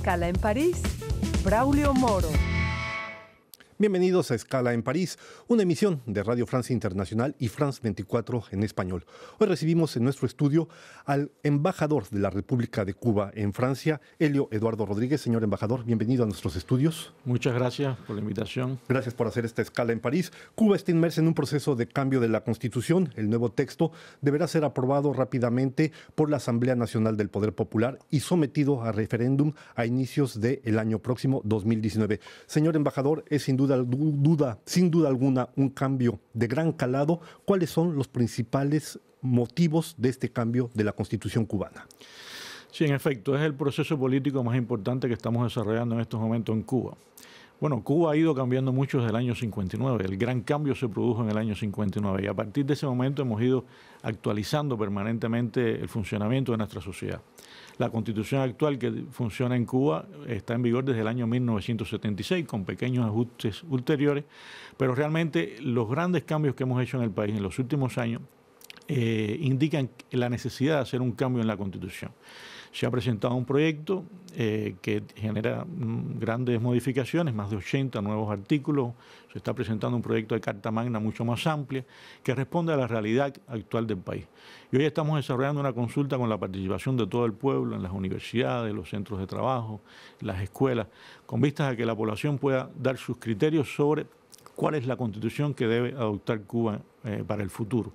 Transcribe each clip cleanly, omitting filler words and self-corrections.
Escala en París, Braulio Moro. Bienvenidos a Escala en París, una emisión de Radio Francia Internacional y France 24 en español. Hoy recibimos en nuestro estudio al embajador de la República de Cuba en Francia, Helio Eduardo Rodríguez. Señor embajador, bienvenido a nuestros estudios. Muchas gracias por la invitación. Gracias por hacer esta escala en París. Cuba está inmersa en un proceso de cambio de la Constitución. El nuevo texto deberá ser aprobado rápidamente por la Asamblea Nacional del Poder Popular y sometido a referéndum a inicios del año próximo, 2019. Señor embajador, es sin duda alguna, un cambio de gran calado. ¿Cuáles son los principales motivos de este cambio de la Constitución cubana? Sí, en efecto, es el proceso político más importante que estamos desarrollando en estos momentos en Cuba. Bueno, Cuba ha ido cambiando mucho desde el año 59. El gran cambio se produjo en el año 59 y a partir de ese momento hemos ido actualizando permanentemente el funcionamiento de nuestra sociedad. La Constitución actual que funciona en Cuba está en vigor desde el año 1976, con pequeños ajustes ulteriores, pero realmente los grandes cambios que hemos hecho en el país en los últimos años indican la necesidad de hacer un cambio en la Constitución. Se ha presentado un proyecto que genera grandes modificaciones, más de 80 nuevos artículos. Se está presentando un proyecto de Carta Magna mucho más amplia que responde a la realidad actual del país. Y hoy estamos desarrollando una consulta con la participación de todo el pueblo en las universidades, los centros de trabajo, las escuelas, con vistas a que la población pueda dar sus criterios sobre cuál es la Constitución que debe adoptar Cuba para el futuro.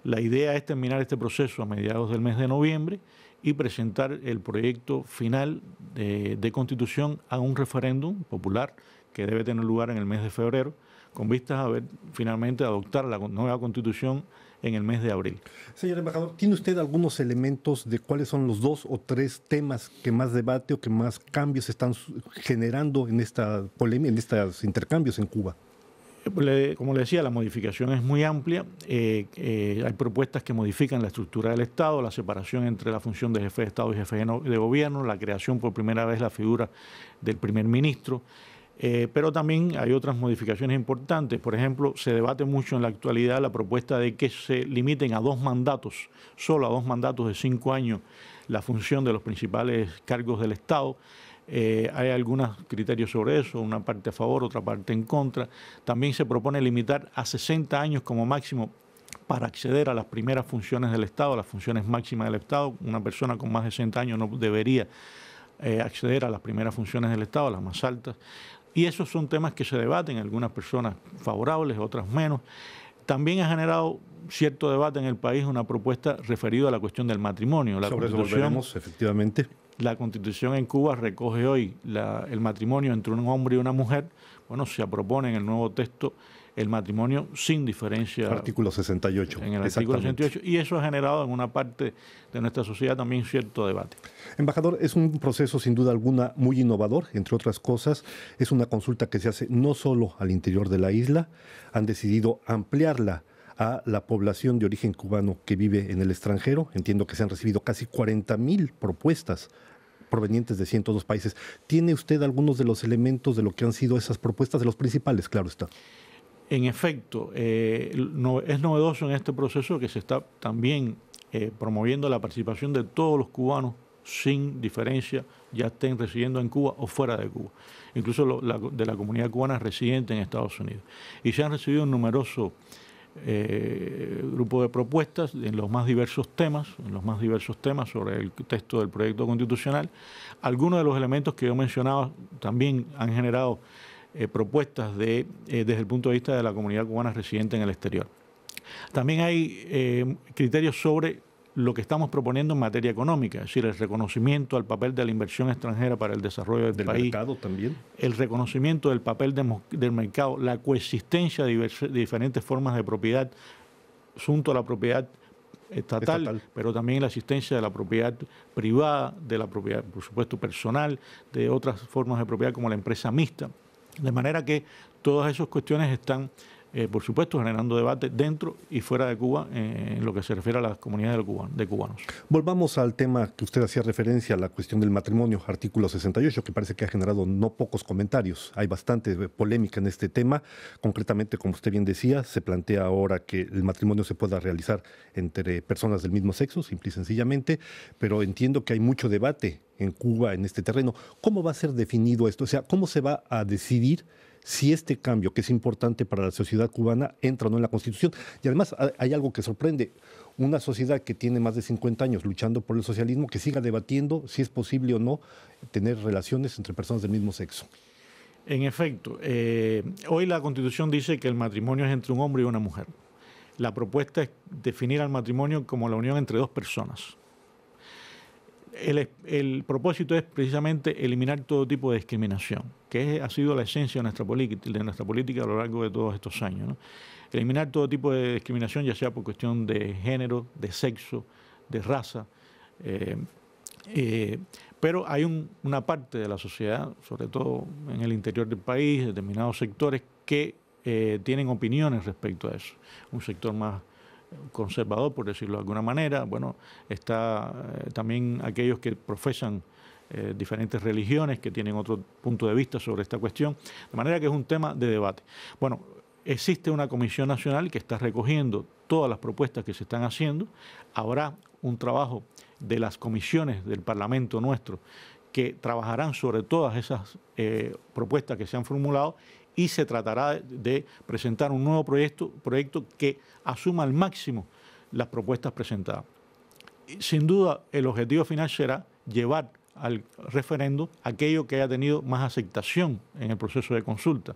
La idea es terminar este proceso a mediados del mes de noviembre y presentar el proyecto final de Constitución a un referéndum popular que debe tener lugar en el mes de febrero, con vistas a ver finalmente adoptar la nueva Constitución en el mes de abril. Señor embajador, ¿tiene usted algunos elementos de cuáles son los 2 o 3 temas que más debate o que más cambios están generando en esta polémica, en estos intercambios en Cuba? Como le decía, la modificación es muy amplia. Hay propuestas que modifican la estructura del Estado, la separación entre la función de jefe de Estado y jefe de gobierno, la creación por primera vez de la figura del primer ministro. Pero también hay otras modificaciones importantes. Por ejemplo, se debate mucho en la actualidad la propuesta de que se limiten a 2 mandatos, solo a 2 mandatos de 5 años, la función de los principales cargos del Estado. Hay algunos criterios sobre eso, una parte a favor, otra parte en contra. También se propone limitar a 60 años como máximo para acceder a las primeras funciones del Estado, las funciones máximas del Estado. Una persona con más de 60 años no debería acceder a las primeras funciones del Estado, las más altas. Y esos son temas que se debaten, algunas personas favorables, otras menos. También ha generado cierto debate en el país una propuesta referida a la cuestión del matrimonio. Sobre eso volveremos, efectivamente. La Constitución en Cuba recoge hoy el matrimonio entre un hombre y una mujer. Bueno, se propone en el nuevo texto el matrimonio sin diferencia. Artículo 68. En el artículo 68. Y eso ha generado en una parte de nuestra sociedad también cierto debate. Embajador, es un proceso sin duda alguna muy innovador, entre otras cosas. Es una consulta que se hace no solo al interior de la isla, han decidido ampliarla a la población de origen cubano que vive en el extranjero. Entiendo que se han recibido casi 40,000 propuestas provenientes de 102 países. ¿Tiene usted algunos de los elementos de lo que han sido esas propuestas, de los principales, claro está? En efecto, es novedoso en este proceso que se está también promoviendo la participación de todos los cubanos sin diferencia, ya estén residiendo en Cuba o fuera de Cuba, incluso de la comunidad cubana residente en Estados Unidos. Y se han recibido un numeroso grupo de propuestas en los más diversos temas sobre el texto del proyecto constitucional. Algunos de los elementos que yo mencionaba también han generado propuestas desde el punto de vista de la comunidad cubana residente en el exterior. También hay criterios sobre lo que estamos proponiendo en materia económica, es decir, el reconocimiento al papel de la inversión extranjera para el desarrollo del país. Mercado también. El reconocimiento del papel del mercado, la coexistencia de diferentes formas de propiedad junto a la propiedad estatal, pero también la existencia de la propiedad privada, de la propiedad, por supuesto, personal, de otras formas de propiedad como la empresa mixta. De manera que todas esas cuestiones están por supuesto, generando debate dentro y fuera de Cuba en lo que se refiere a las comunidades de cubanos. Volvamos al tema que usted hacía referencia, a la cuestión del matrimonio, artículo 68, que parece que ha generado no pocos comentarios. Hay bastante polémica en este tema. Concretamente, como usted bien decía, se plantea ahora que el matrimonio se pueda realizar entre personas del mismo sexo, simple y sencillamente, pero entiendo que hay mucho debate en Cuba en este terreno. ¿Cómo va a ser definido esto? O sea, ¿cómo se va a decidir si este cambio, que es importante para la sociedad cubana, entra o no en la Constitución? Y además hay algo que sorprende. Una sociedad que tiene más de 50 años luchando por el socialismo, que siga debatiendo si es posible o no tener relaciones entre personas del mismo sexo. En efecto, hoy la Constitución dice que el matrimonio es entre un hombre y una mujer. La propuesta es definir al matrimonio como la unión entre dos personas. El propósito es precisamente eliminar todo tipo de discriminación, que ha sido la esencia de nuestra política a lo largo de todos estos años, ¿no? Eliminar todo tipo de discriminación, ya sea por cuestión de género, de sexo, de raza. Pero hay una parte de la sociedad, sobre todo en el interior del país, determinados sectores, que tienen opiniones respecto a eso. Un sector más conservador, por decirlo de alguna manera. Bueno, está también aquellos que profesan diferentes religiones, que tienen otro punto de vista sobre esta cuestión, de manera que es un tema de debate. Bueno, existe una comisión nacional que está recogiendo todas las propuestas que se están haciendo. Habrá un trabajo de las comisiones del Parlamento nuestro que trabajarán sobre todas esas propuestas que se han formulado, y se tratará de presentar un nuevo proyecto que asuma al máximo las propuestas presentadas. Sin duda, el objetivo final será llevar al referendo aquello que haya tenido más aceptación en el proceso de consulta.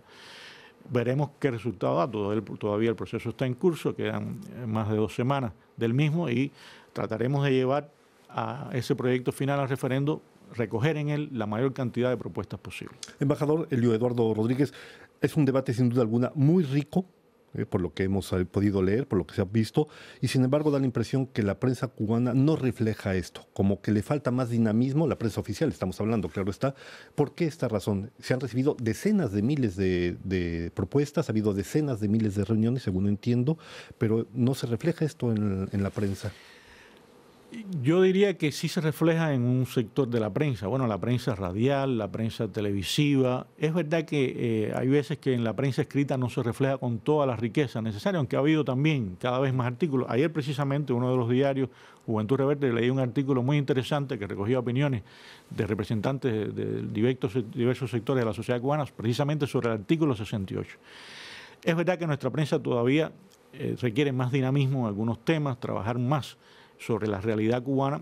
Veremos qué resultado da. Todavía el proceso está en curso, quedan más de 2 semanas del mismo, y trataremos de llevar a ese proyecto final al referendo, recoger en él la mayor cantidad de propuestas posible. Embajador Elio Eduardo Rodríguez, es un debate sin duda alguna muy rico, por lo que hemos podido leer, por lo que se ha visto, y sin embargo da la impresión que la prensa cubana no refleja esto, como que le falta más dinamismo, la prensa oficial estamos hablando, claro está. ¿Por qué esta razón? Se han recibido decenas de miles de propuestas, ha habido decenas de miles de reuniones, según entiendo, pero no se refleja esto en la prensa. Yo diría que sí se refleja en un sector de la prensa. Bueno, la prensa radial, la prensa televisiva. Es verdad que hay veces que en la prensa escrita no se refleja con toda la riqueza necesaria, aunque ha habido también cada vez más artículos. Ayer precisamente uno de los diarios, Juventud Rebelde, leí un artículo muy interesante que recogía opiniones de representantes de diversos sectores de la sociedad cubana, precisamente sobre el artículo 68. Es verdad que nuestra prensa todavía requiere más dinamismo en algunos temas, trabajar más sobre la realidad cubana.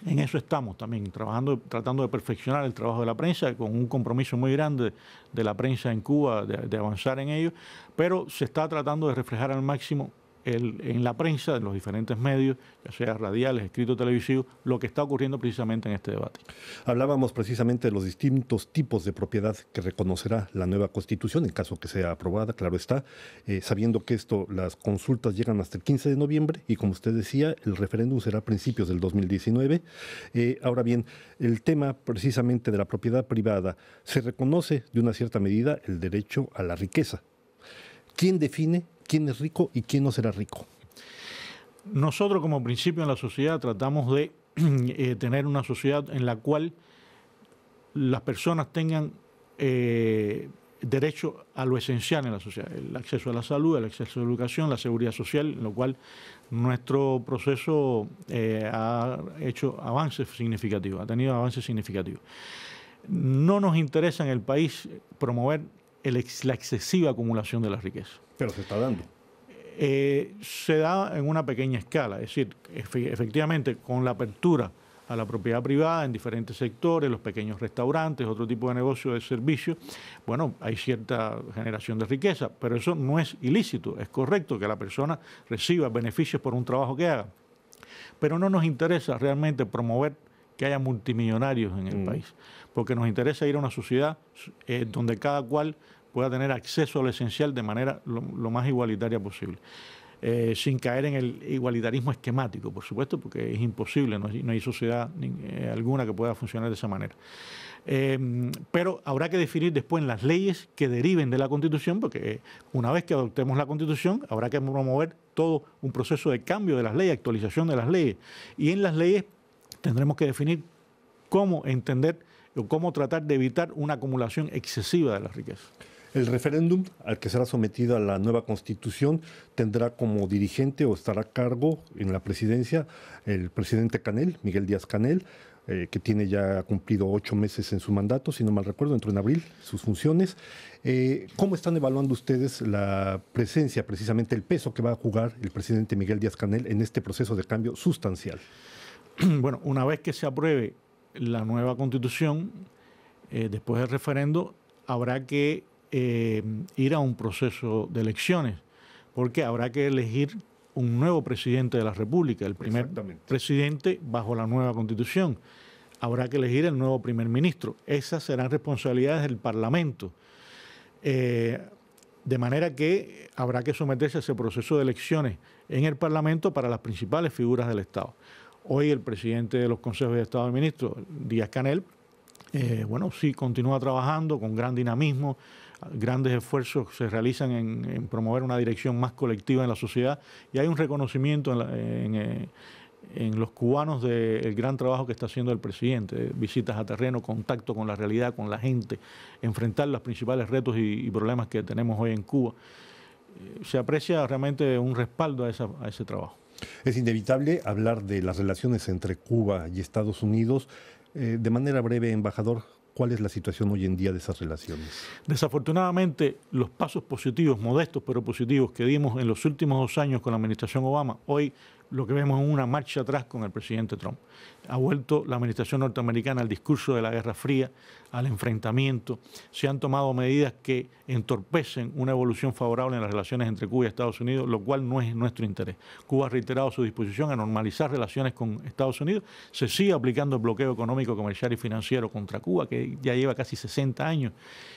En eso estamos también trabajando, tratando de perfeccionar el trabajo de la prensa, con un compromiso muy grande de la prensa en Cuba de avanzar en ello, pero se está tratando de reflejar al máximo en la prensa, en los diferentes medios, ya sea radiales, escritos, televisivos, lo que está ocurriendo precisamente en este debate. Hablábamos precisamente de los distintos tipos de propiedad que reconocerá la nueva Constitución, en caso que sea aprobada, claro está, sabiendo que las consultas llegan hasta el 15 de noviembre y, como usted decía, el referéndum será a principios del 2019. Ahora bien, el tema precisamente de la propiedad privada, se reconoce de una cierta medida el derecho a la riqueza. ¿Quién define quién es rico y quién no será rico? Nosotros, como principio en la sociedad, tratamos de tener una sociedad en la cual las personas tengan derecho a lo esencial en la sociedad: el acceso a la salud, el acceso a la educación, la seguridad social, en lo cual nuestro proceso ha hecho avances significativos, ha tenido avances significativos. No nos interesa en el país promover la excesiva acumulación de la riqueza. Pero se está dando. Se da en una pequeña escala, es decir, efectivamente con la apertura a la propiedad privada en diferentes sectores, los pequeños restaurantes, otro tipo de negocio de servicio, bueno, hay cierta generación de riqueza, pero eso no es ilícito, es correcto que la persona reciba beneficios por un trabajo que haga, pero no nos interesa realmente promover que haya multimillonarios en el país, porque nos interesa ir a una sociedad donde cada cual pueda tener acceso a lo esencial de manera lo más igualitaria posible. sin caer en el igualitarismo esquemático, por supuesto, porque es imposible, no hay sociedad alguna que pueda funcionar de esa manera. Pero habrá que definir después las leyes que deriven de la Constitución, porque una vez que adoptemos la Constitución habrá que promover todo un proceso de cambio de las leyes, actualización de las leyes, y en las leyes tendremos que definir cómo entender o cómo tratar de evitar una acumulación excesiva de la riqueza. El referéndum al que será sometido a la nueva Constitución tendrá como dirigente o estará a cargo en la presidencia el presidente Canel, Miguel Díaz-Canel, que tiene ya cumplido 8 meses en su mandato, si no mal recuerdo, entró en abril sus funciones. ¿Cómo están evaluando ustedes la presencia, precisamente el peso que va a jugar el presidente Miguel Díaz-Canel en este proceso de cambio sustancial? Bueno, una vez que se apruebe la nueva Constitución, después del referendo, habrá que ir a un proceso de elecciones, porque habrá que elegir un nuevo presidente de la República, el primer presidente bajo la nueva Constitución. Habrá que elegir el nuevo primer ministro. Esas serán responsabilidades del Parlamento. De manera que habrá que someterse a ese proceso de elecciones en el Parlamento para las principales figuras del Estado. Hoy el presidente de los consejos de Estado de Ministros, Díaz-Canel, bueno, sí continúa trabajando con gran dinamismo, grandes esfuerzos se realizan en promover una dirección más colectiva en la sociedad, y hay un reconocimiento en los cubanos del gran trabajo que está haciendo el presidente, visitas a terreno, contacto con la realidad, con la gente, enfrentar los principales retos y problemas que tenemos hoy en Cuba. Se aprecia realmente un respaldo a ese trabajo. Es inevitable hablar de las relaciones entre Cuba y Estados Unidos. De manera breve, embajador, ¿cuál es la situación hoy en día de esas relaciones? Desafortunadamente, los pasos positivos, modestos pero positivos, que dimos en los últimos 2 años con la administración Obama, hoy lo que vemos es una marcha atrás con el presidente Trump. Ha vuelto la administración norteamericana al discurso de la Guerra Fría, al enfrentamiento. Se han tomado medidas que entorpecen una evolución favorable en las relaciones entre Cuba y Estados Unidos, lo cual no es nuestro interés. Cuba ha reiterado su disposición a normalizar relaciones con Estados Unidos. Se sigue aplicando el bloqueo económico, comercial y financiero contra Cuba, que ya lleva casi 60 años,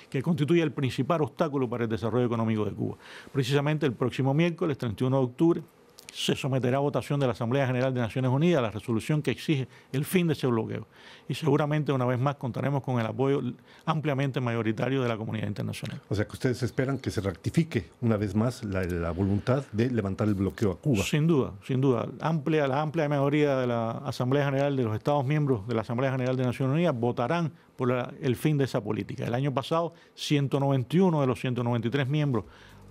que constituye el principal obstáculo para el desarrollo económico de Cuba. Precisamente el próximo miércoles, 31 de octubre, se someterá a votación de la Asamblea General de Naciones Unidas la resolución que exige el fin de ese bloqueo. Y seguramente una vez más contaremos con el apoyo ampliamente mayoritario de la comunidad internacional. O sea que ustedes esperan que se rectifique una vez más la voluntad de levantar el bloqueo a Cuba. Sin duda, sin duda. La amplia mayoría de la Asamblea General, de los Estados miembros de la Asamblea General de Naciones Unidas, votarán por el fin de esa política. El año pasado, 191 de los 193 miembros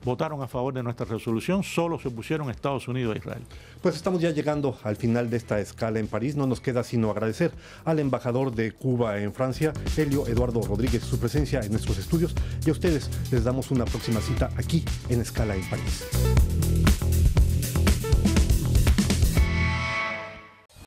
votaron a favor de nuestra resolución, solo se opusieron Estados Unidos e Israel. Pues estamos ya llegando al final de esta escala en París. No nos queda sino agradecer al embajador de Cuba en Francia, Helio Eduardo Rodríguez, su presencia en nuestros estudios, y a ustedes les damos una próxima cita aquí en Escala en París.